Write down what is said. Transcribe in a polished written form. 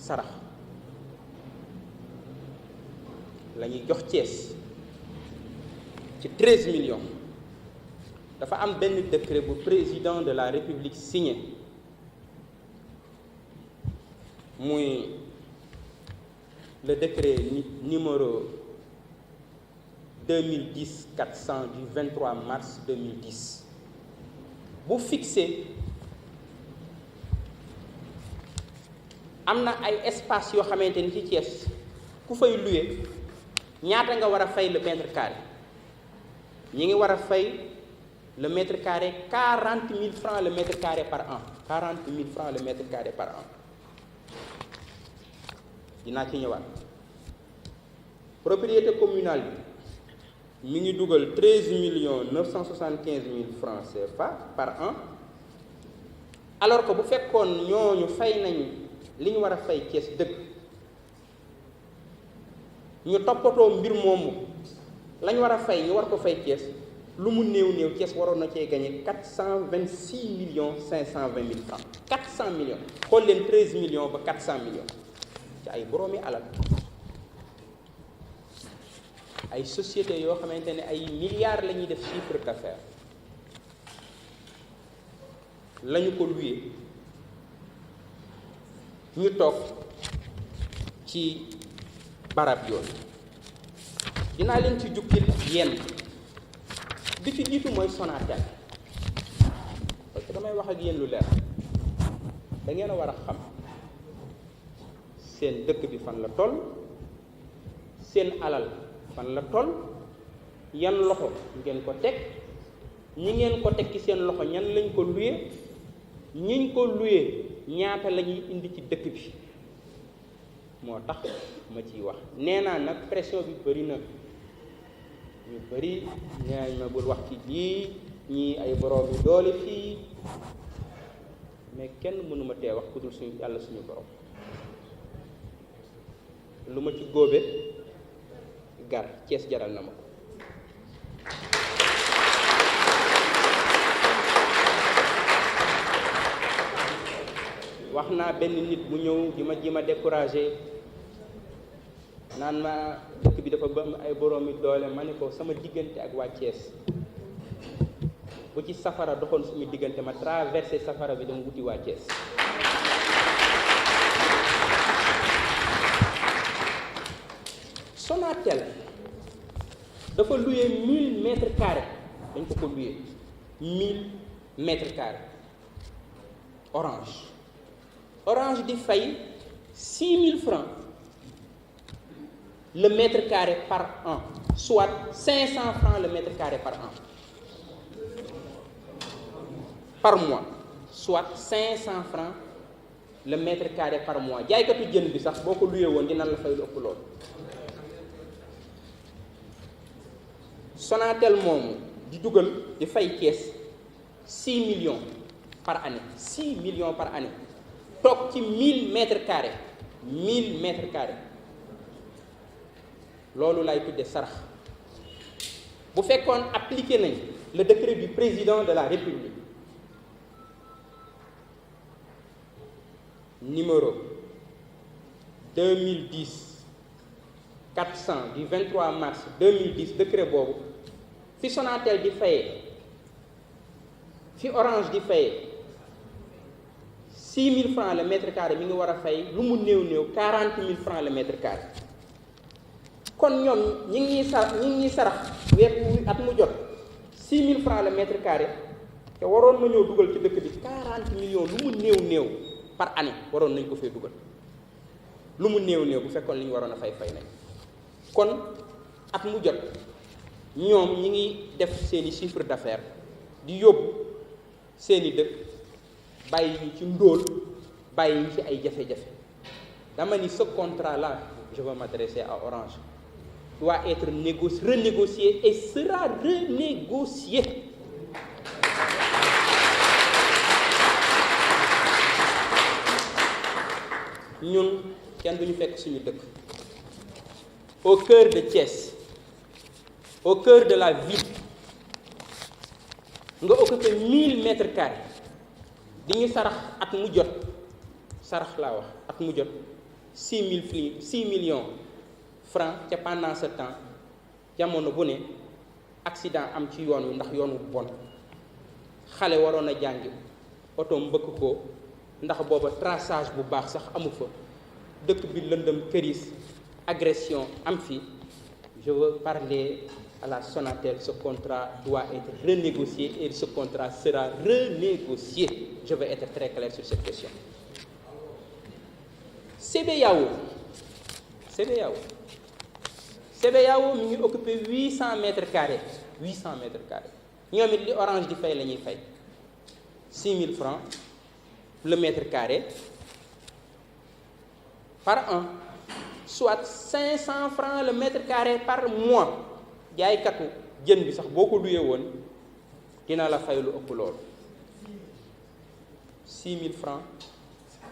sarax la ñuy jox Thiès ci 13 millions dafa am benn décret bu président de la République signé muy le décret numéro 2010-400 du 23 mars 2010 bu fixé am na ay espace yoo xamante ni ci Thiès ku fay louer ñaata nga war a fay le mètre carré ñi ngi war a fay le mètre carré 40 000 francs le mètre carré par an 40 000 francs le mètre carré par an dinaa ci ñëwaat propriété communale bi mi ngi dugal 13 975 000 francs CFA par an alors que bu fekkoon ñooñu fay nañu li ñu war a fay Thiès dëgg ñu toppatoo mbir moomu la ñu war a fay ñu war ko fay Thiès lu mu néew Thiès waroon na cee gagné 426 520 000 francs 400 millions xool leen 13 millions ba 400 millions ci ay boroomi alal ay sociétés yoo xamante ne ay milliards la ñuy def chiffre d'affaires la ñu ko loué ñu toog ci barab yoon dinaa leen ci jukkil yenn bi ci jiitu mooy Sonatel parce que damay wax ak yéen lu leer da ngeen a war a xam seen dëkk bi fan la toll seen alal fan la toll yan loxo ngeen ko teg ñi ngeen ko teg ci seen loxo ñan lañ ko luye ñiñ ko luye ñaata la ñuy indi ci dëkk bi moo tax ma ciy wax nee naa nag pression bi bëri na ñu bëri ñaañ ma bul wax ci lii ñii ay borom yu doole fii mais kenn mënuma tee wax ku dul suñu yàlla suñu borom lu ma ci góobe gar Thiès jaral na ma ko wax naa benn nit bu ñëw di ma découragé naan ma dëkk bi dafa ba ay boroomi doole ma ne ko sama diggante ak waa Thiès bu ci safara doxoon suñu diggante ma traversé safara bi dama wuti waa Thiès Sonatel dafa loué 1000 mètres carrés dañ ko loué 1000 mètres carrés Orange di fay 6 000 francs le mètre carré par an soit 500 francs le mètre carré par an par mois soit 500 francs le mètre carré par mois jaaykatu jën bi sax boo ko loué woon dina la fay lu ëpp loolu Sonatel moomu di dugal di fay Thiès 6 millions par année 6 millions par année toog ci 1000 mètres carrés 1000 mètres carrés loolu lay tudde sarax bu fekkoon appliqué nañ le décret du président de la République numéro 2010-400 du 23 mars 2010 décret boobu fi Sonatel di fayee fi Orange di fayee 6 000 francs le mètre carré mi ngi war a fay lu mu néew 40 000 francs le mètre carré kon ñoom ñi ngi sarax weer at mu jot 6 000 francs le mètre carré te waroon na ñëw dugal ci dëkk bi 40 millions lu mu néew par année waroon nañ ko fay dugal lu mu néew bu fekkoon li ñu waroon a fay nañ kon at mu jot ñoom ñi ngi def seeni chiffre d'affaires di yóbbu seeni dëkk bàyyi ñu ci ndóol bàyyi ñu ci ay jafe-jafe dama ni ce contrat là je vais m'adresser à Orange doit être renégocié et sera renégocié ñun kenn duñu fekk suñu dëkk au cœur de Thiès au cœur de la ville nga occupé 1000 mètres carrés di ñu sarax at mu jot sarax laa wax at mu jot 6 millions francs te pendant ce temps jamono bu ne accident am ci yoon wi ndax yoon wu bon xale waroon a jàngi oto mbëkk ko ndax booba traçage bu baax sax amu fa dëkk bi lëndëm këris agression am fi. Je veux parler à la Sonatel, ce contrat doit être renégocié et ce contrat sera renégocié. Je veux être très clair sur cette question. CBAO mi ngi occupé 800 mètres carrés. 800 mètres carrés. ñoom it li Orange di fay la ñuy fay 6 000 francs le mètre carré par an. Soit 500 francs le mètre carré par mois jaaykatu jën bi sax boo ko luyee woon dina la fay lu ëpp loolu 6 000 francs